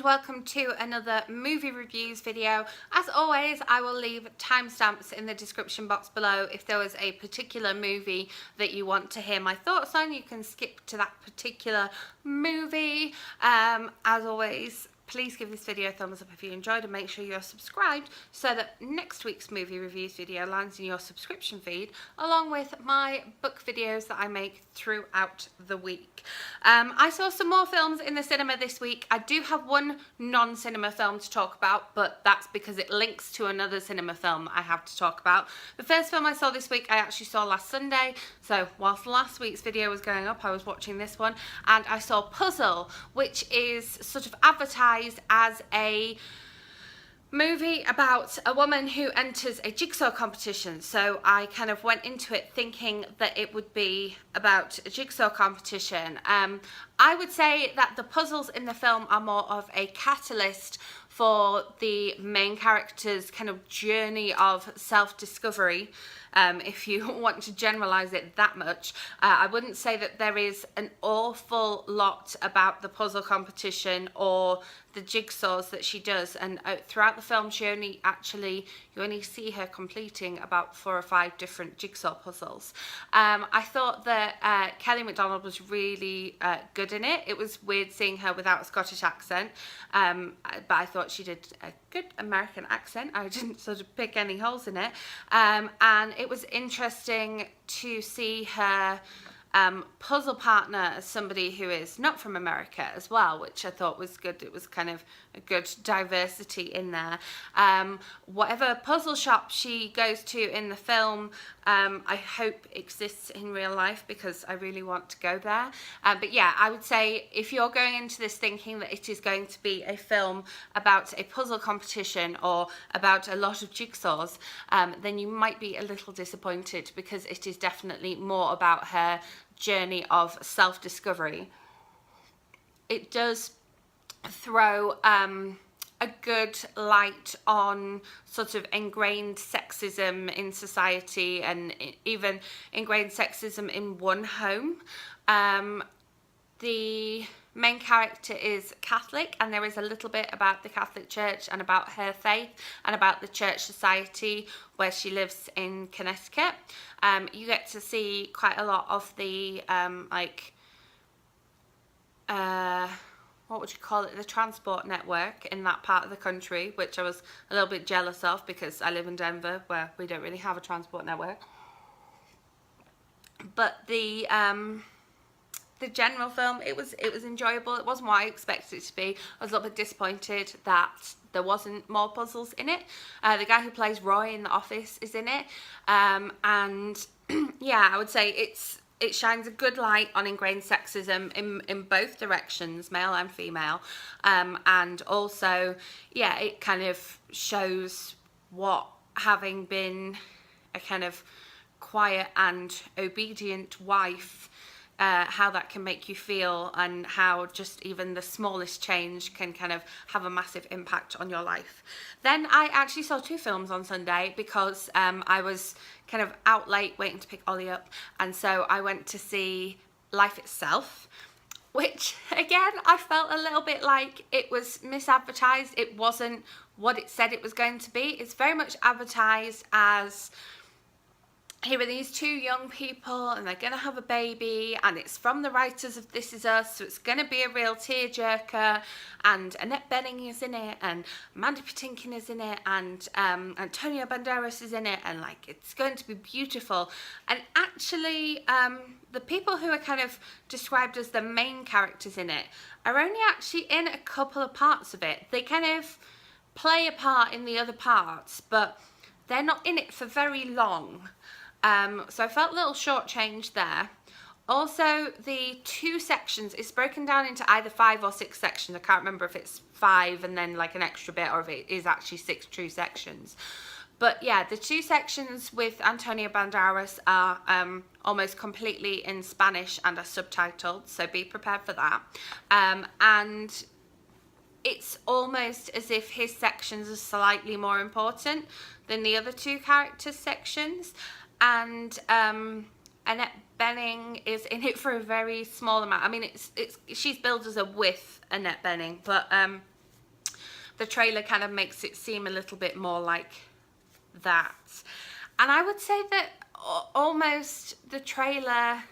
and welcome to another movie reviews video. As always, I will leave timestamps in the description box below. If there was a particular movie that you want to hear my thoughts on, you can skip to that particular movie. As always, please give this video a thumbs up if you enjoyed and make sure you're subscribed so that next week's movie reviews video lands in your subscription feed, along with my book videos that I make throughout the week. I saw some more films in the cinema this week. I do have one non-cinema film to talk about, but that's because it links to another cinema film I have to talk about. The first film I saw this week I actually saw last Sunday, so whilst last week's video was going up I was watching this one, and I saw Puzzle, which is sort of advertised as a movie about a woman who enters a jigsaw competition. So I kind of went into it thinking that it would be about a jigsaw competition. I would say that the puzzles in the film are more of a catalyst for the main character's kind of journey of self-discovery. If you want to generalize it that much, I wouldn't say that there is an awful lot about the puzzle competition or the jigsaws that she does, and throughout the film you only see her completing about 4 or 5 different jigsaw puzzles. I thought that Kelly Macdonald was really good in it. It was weird seeing her without a Scottish accent, but I thought she did a good American accent. I didn't sort of pick any holes in it, and it was interesting to see her puzzle partner as somebody who is not from America as well, which I thought was good. It was kind of a good diversity in there. Whatever puzzle shop she goes to in the film, I hope exists in real life because I really want to go there. But yeah, I would say if you're going into this thinking that it is going to be a film about a puzzle competition or about a lot of jigsaws, then you might be a little disappointed, because it is definitely more about her journey of self-discovery. It does throw a good light on sort of ingrained sexism in society, and even ingrained sexism in one home. The main character is Catholic, and there is a little bit about the Catholic Church and about her faith and about the church society where she lives in Connecticut. You get to see quite a lot of the what would you call it, the transport network in that part of the country, which I was a little bit jealous of because I live in Denver where we don't really have a transport network. But the general film, it was enjoyable. It wasn't what I expected it to be. I was a little bit disappointed that there wasn't more puzzles in it. The guy who plays Roy in The Office is in it, and yeah, I would say it shines a good light on ingrained sexism in both directions, male and female, and also, yeah, it kind of shows what having been a kind of quiet and obedient wife, how that can make you feel, and how just even the smallest change can kind of have a massive impact on your life. Then I actually saw 2 films on Sunday because I was kind of out late waiting to pick Ollie up, and so I went to see Life Itself, which again I felt a little bit like it was misadvertised. It wasn't what it said it was going to be. It's very much advertised as, here are these 2 young people and they're going to have a baby, and it's from the writers of This Is Us, so it's going to be a real tearjerker, and Annette Bening is in it, and Mandy Patinkin is in it, and Antonio Banderas is in it, and like it's going to be beautiful. And actually the people who are kind of described as the main characters in it are only actually in a couple of parts of it. They kind of play a part in the other parts, but they're not in it for very long. So I felt a little shortchanged there. Also, the 2 sections, it's broken down into either 5 or 6 sections. I can't remember if it's 5 and then like an extra bit, or if it is actually 6 true sections. But yeah, the 2 sections with Antonio Banderas are almost completely in Spanish and are subtitled, so be prepared for that. And it's almost as if his sections are slightly more important than the other 2 characters' sections. And Annette Bening is in it for a very small amount. I mean, she's billed as a with Annette Bening, but the trailer kind of makes it seem a little bit more like that. And I would say that almost the trailer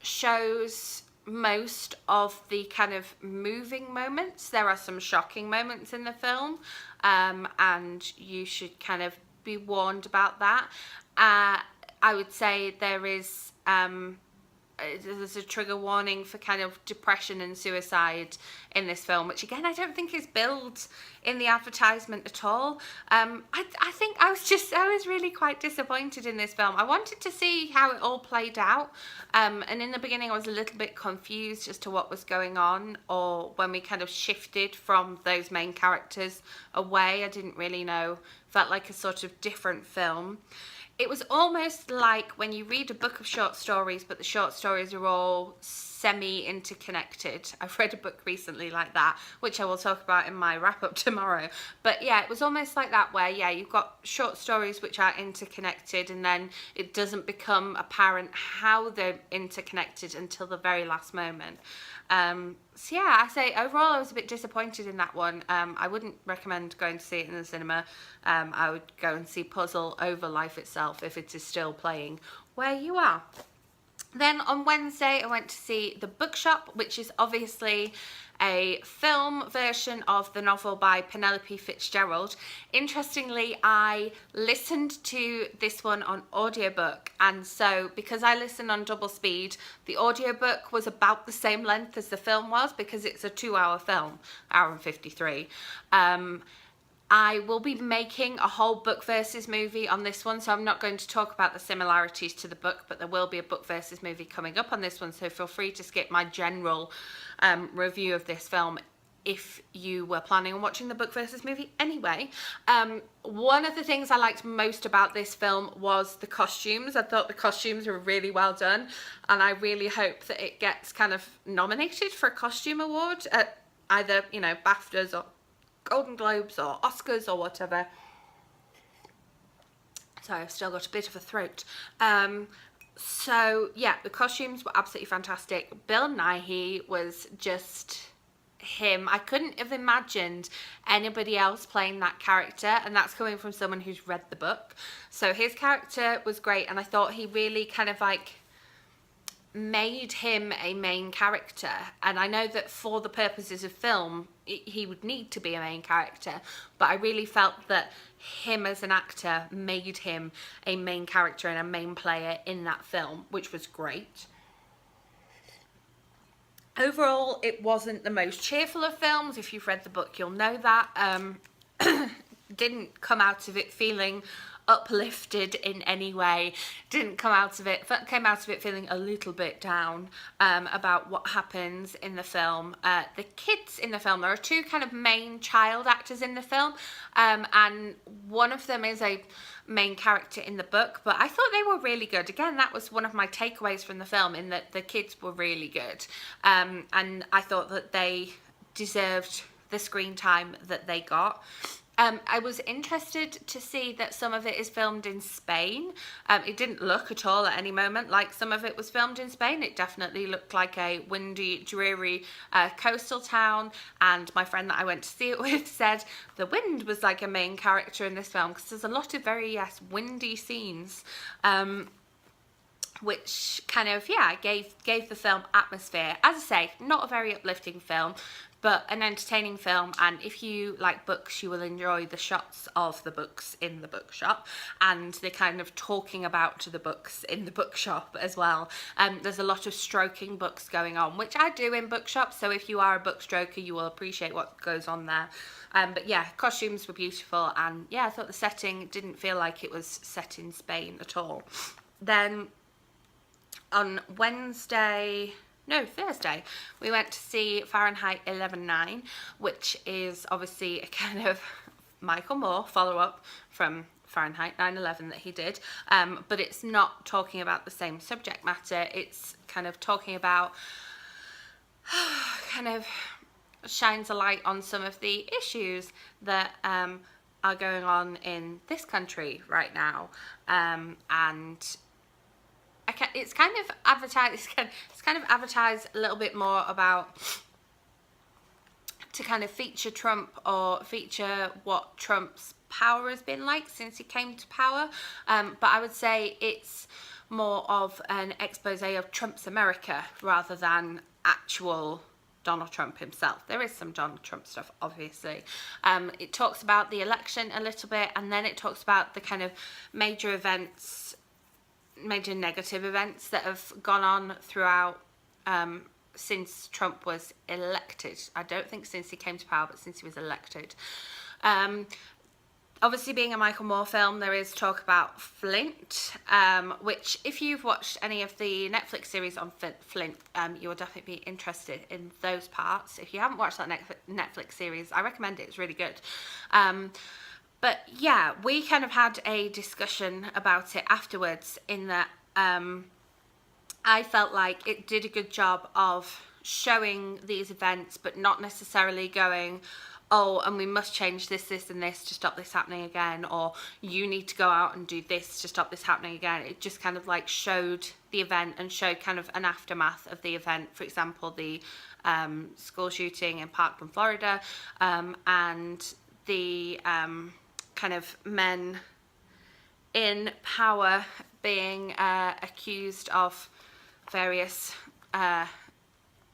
shows most of the kind of moving moments. There are some shocking moments in the film, and you should kind of be warned about that. I would say there's a trigger warning for kind of depression and suicide in this film, which again I don't think is billed in the advertisement at all. I think I was really quite disappointed in this film. I wanted to see how it all played out, and in the beginning I was a little bit confused as to what was going on, or when we kind of shifted from those main characters away, I didn't really know. Felt like a sort of different film. It was almost like when you read a book of short stories, but the short stories are all semi-interconnected. I've read a book recently like that, which I will talk about in my wrap-up tomorrow. But yeah, it was almost like that, where, yeah, you've got short stories which are interconnected, and then it doesn't become apparent how they're interconnected until the very last moment. So yeah, I say overall I was a bit disappointed in that one. I wouldn't recommend going to see it in the cinema. I would go and see Puzzle over Life Itself if it is still playing where you are. Then on Wednesday I went to see The Bookshop, which is obviously a film version of the novel by Penelope Fitzgerald. Interestingly, I listened to this one on audiobook, and so because I listened on double speed, the audiobook was about the same length as the film was, because it's a 2-hour film, hour and 53. I will be making a whole book versus movie on this one, so I'm not going to talk about the similarities to the book, but there will be a book versus movie coming up on this one, so feel free to skip my general review of this film if you were planning on watching the book versus movie anyway. One of the things I liked most about this film was the costumes. I thought the costumes were really well done, and I really hope that it gets kind of nominated for a costume award at either, you know, BAFTAs or Golden Globes or Oscars or whatever. Sorry, I've still got a bit of a throat. So yeah, the costumes were absolutely fantastic. Bill Nighy was just him. I couldn't have imagined anybody else playing that character, and that's coming from someone who's read the book. So his character was great, and I thought he really kind of like made him a main character. And I know that for the purposes of film he would need to be a main character, but I really felt that him as an actor made him a main character and a main player in that film, which was great. Overall, it wasn't the most cheerful of films. If you've read the book, you'll know that. Didn't come out of it feeling uplifted in any way. Came out of it feeling a little bit down about what happens in the film. The kids in the film, there are two kind of main child actors in the film, and one of them is a main character in the book, but I thought they were really good. Again, that was one of my takeaways from the film, in that the kids were really good, and I thought that they deserved the screen time that they got. I was interested to see that some of it is filmed in Spain. It didn't look at all at any moment like some of it was filmed in Spain. It definitely looked like a windy, dreary coastal town, and my friend that I went to see it with said the wind was like a main character in this film, because there's a lot of very, yes, windy scenes, which kind of, yeah, gave the film atmosphere. As I say, not a very uplifting film, but an entertaining film, and if you like books, you will enjoy the shots of the books in the bookshop and the kind of talking about the books in the bookshop as well. There's a lot of stroking books going on, which I do in bookshops, so if you are a book stroker, you will appreciate what goes on there. But yeah, costumes were beautiful, and yeah, I thought the setting didn't feel like it was set in Spain at all. Then on Thursday, we went to see Fahrenheit 11/9, which is obviously a kind of Michael Moore follow-up from Fahrenheit 9/11 that he did, but it's not talking about the same subject matter. It's kind of talking about, kind of shines a light on some of the issues that are going on in this country right now, and it's kind of advertised a little bit more about to kind of feature Trump or feature what Trump's power has been like since he came to power. But I would say it's more of an expose of Trump's America rather than actual Donald Trump himself. There is some Donald Trump stuff, obviously. It talks about the election a little bit, and then it talks about the kind of major events, major negative events that have gone on throughout since Trump was elected. I don't think since he came to power, but since he was elected. Obviously, being a Michael Moore film, there is talk about Flint, which if you've watched any of the Netflix series on Flint, you will definitely be interested in those parts. If you haven't watched that Netflix series, I recommend it. It's really good. But yeah, we kind of had a discussion about it afterwards in that I felt like it did a good job of showing these events, but not necessarily going, oh, and we must change this, this, and this to stop this happening again, or you need to go out and do this to stop this happening again. It just kind of like showed the event and showed kind of an aftermath of the event. For example, the school shooting in Parkland, Florida, and the kind of men in power being accused of various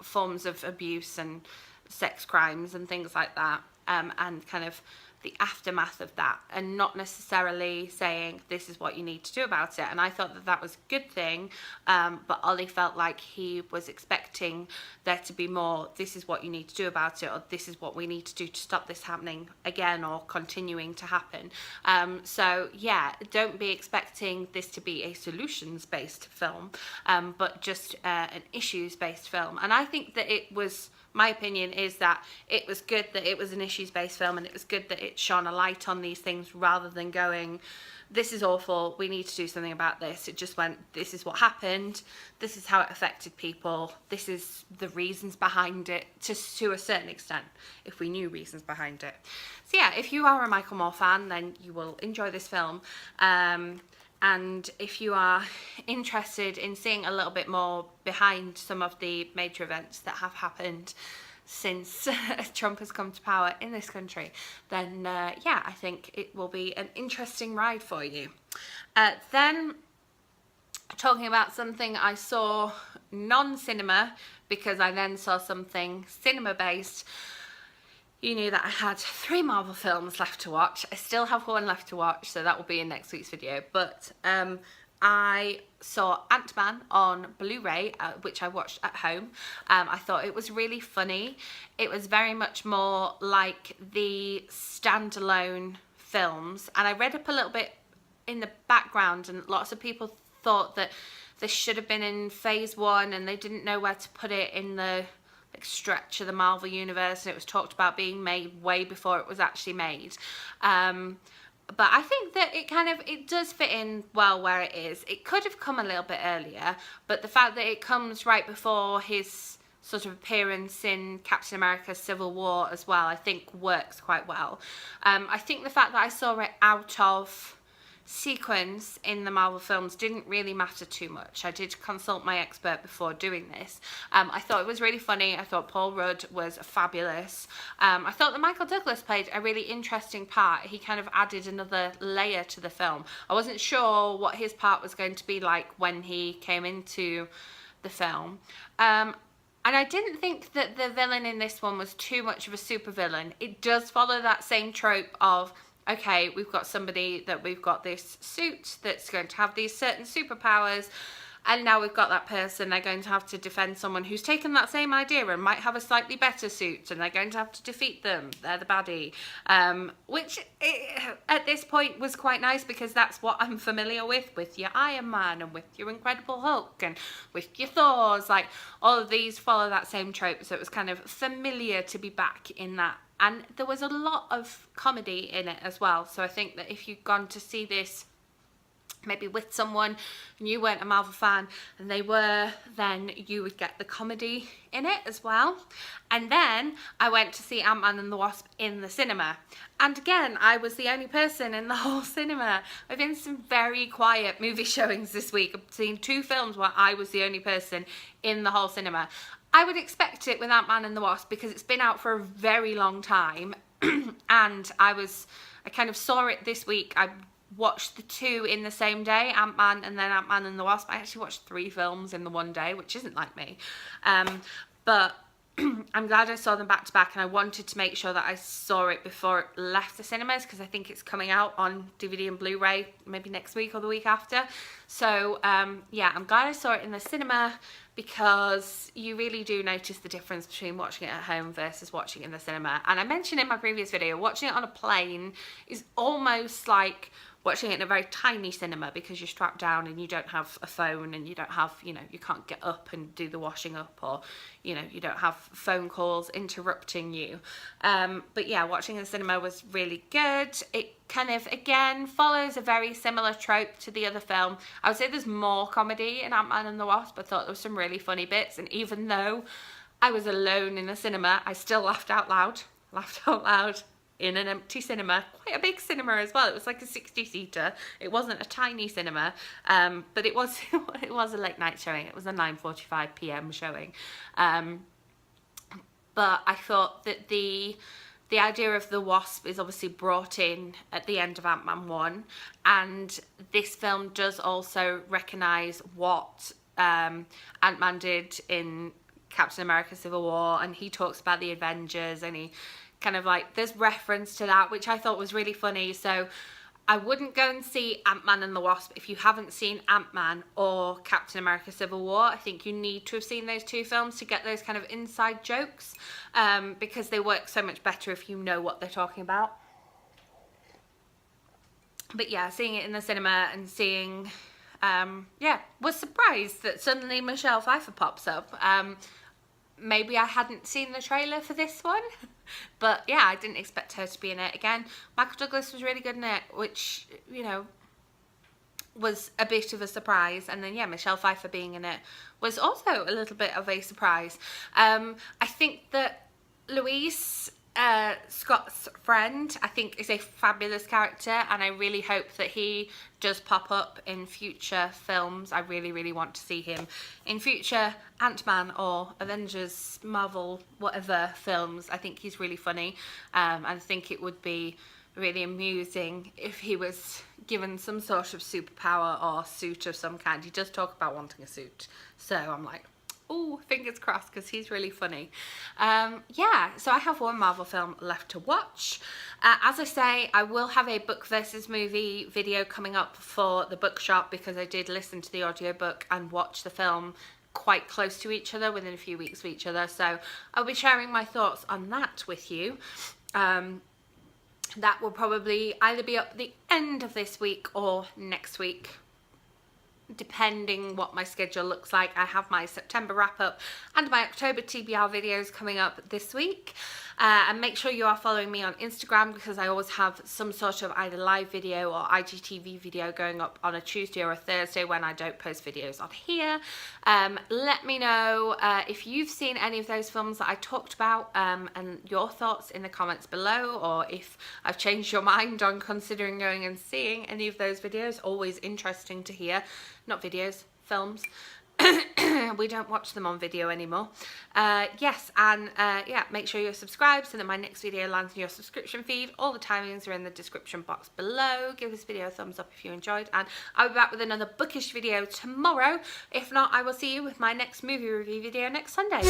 forms of abuse and sex crimes and things like that, and kind of the aftermath of that, and not necessarily saying this is what you need to do about it. And I thought that that was a good thing, but Ollie felt like he was expecting there to be more, this is what you need to do about it, or this is what we need to do to stop this happening again or continuing to happen. So yeah, don't be expecting this to be a solutions-based film, but just an issues-based film. And I think that it was, my opinion is that it was good that it was an issues-based film, and it was good that it shone a light on these things rather than going, this is awful, we need to do something about this. It just went, this is what happened, this is how it affected people, this is the reasons behind it, just to a certain extent, if we knew reasons behind it. So yeah, if you are a Michael Moore fan, then you will enjoy this film. And if you are interested in seeing a little bit more behind some of the major events that have happened since Trump has come to power in this country, then yeah, I think it will be an interesting ride for you. Then, talking about something I saw non-cinema, because I then saw something cinema-based, you knew that I had 3 Marvel films left to watch. I still have 1 left to watch, so that will be in next week's video. But I saw Ant-Man on Blu-ray, which I watched at home. I thought it was really funny. It was very much more like the standalone films. And I read up a little bit in the background, and lots of people thought that this should have been in phase 1, and they didn't know where to put it in the stretch of the Marvel universe, and it was talked about being made way before it was actually made. But I think that it does fit in well where it is. It could have come a little bit earlier, but the fact that it comes right before his sort of appearance in Captain America Civil War as well, I think works quite well. I think the fact that I saw it out of sequence in the Marvel films didn't really matter too much. I did consult my expert before doing this. I thought it was really funny. I thought Paul Rudd was fabulous. I thought that Michael Douglas played a really interesting part. He kind of added another layer to the film. I wasn't sure what his part was going to be like when he came into the film. And I didn't think that the villain in this one was too much of a supervillain. It does follow that same trope of, okay, we've got somebody that we've got this suit that's going to have these certain superpowers, and now we've got that person, they're going to have to defend someone who's taken that same idea and might have a slightly better suit, and they're going to have to defeat them. They're the baddie. Which at this point was quite nice, because that's what I'm familiar with your Iron Man and with your Incredible Hulk and with your Thors. Like, all of these follow that same trope, so it was kind of familiar to be back in that. And there was a lot of comedy in it as well. So I think that if you'd gone to see this maybe with someone and you weren't a Marvel fan and they were, then you would get the comedy in it as well. And then I went to see Ant-Man and the Wasp in the cinema. And again, I was the only person in the whole cinema. I've been to some very quiet movie showings this week. I've seen 2 films where I was the only person in the whole cinema. I would expect it with Ant-Man and the Wasp because it's been out for a very long time. And I kind of saw it this week. I watched the two in the same day, Ant-Man and then Ant-Man and the Wasp. I actually watched 3 films in the one day, which isn't like me. But I'm glad I saw them back to back, and I wanted to make sure that I saw it before it left the cinemas because I think it's coming out on DVD and Blu-ray maybe next week or the week after. So yeah, I'm glad I saw it in the cinema because you really do notice the difference between watching it at home versus watching it in the cinema. And I mentioned in my previous video, watching it on a plane is almost like watching it in a very tiny cinema because you're strapped down and you don't have a phone and you don't have, you know, you can't get up and do the washing up, or, you know, you don't have phone calls interrupting you. But yeah, watching in the cinema was really good. It kind of, again, follows a very similar trope to the other film. I would say there's more comedy in Ant-Man and the Wasp. I thought there was some really funny bits, and even though I was alone in the cinema, I still laughed out loud in an empty cinema, quite a big cinema as well. It was like a 60-seater. It wasn't a tiny cinema, but it was it was a late night showing. It was a 9:45 p.m. showing. But I thought that the idea of the Wasp is obviously brought in at the end of Ant-Man 1, and this film does also recognise what Ant-Man did in Captain America Civil War, and he talks about the Avengers, and he kind of like, there's reference to that, which I thought was really funny. So I wouldn't go and see Ant-Man and the Wasp if you haven't seen Ant-Man or Captain America Civil War. I think you need to have seen those 2 films to get those kind of inside jokes, because they work so much better if you know what they're talking about. But yeah, seeing it in the cinema and seeing, yeah, was surprised that suddenly Michelle Pfeiffer pops up. Maybe I hadn't seen the trailer for this one, but yeah, I didn't expect her to be in it. Again, Michael Douglas was really good in it, which, you know, was a bit of a surprise. And then yeah, Michelle Pfeiffer being in it was also a little bit of a surprise. I think that Louise, Scott's friend, I think is a fabulous character, and I really hope that he does pop up in future films. I really, really want to see him in future Ant-Man or Avengers, Marvel, whatever films. I think he's really funny. I think it would be really amusing if he was given some sort of superpower or suit of some kind. He does talk about wanting a suit, so I'm like, oh, fingers crossed, because he's really funny. Yeah, so I have one Marvel film left to watch. As I say, I will have a book versus movie video coming up for the Bookshop, because I did listen to the audiobook and watch the film quite close to each other, within a few weeks of each other. So I'll be sharing my thoughts on that with you. That will probably either be up the end of this week or next week, depending what my schedule looks like. I have my September wrap up and my October TBR videos coming up this week. And make sure you are following me on Instagram, because I always have some sort of either live video or IGTV video going up on a Tuesday or a Thursday when I don't post videos on here. Let me know if you've seen any of those films that I talked about, and your thoughts in the comments below, or if I've changed your mind on considering going and seeing any of those videos. Always interesting to hear. Not videos, films. We don't watch them on video anymore. Yes, and yeah, make sure you're subscribed so that my next video lands in your subscription feed. All the timings are in the description box below. Give this video a thumbs up if you enjoyed, and I'll be back with another bookish video tomorrow. If not, I will see you with my next movie review video next Sunday.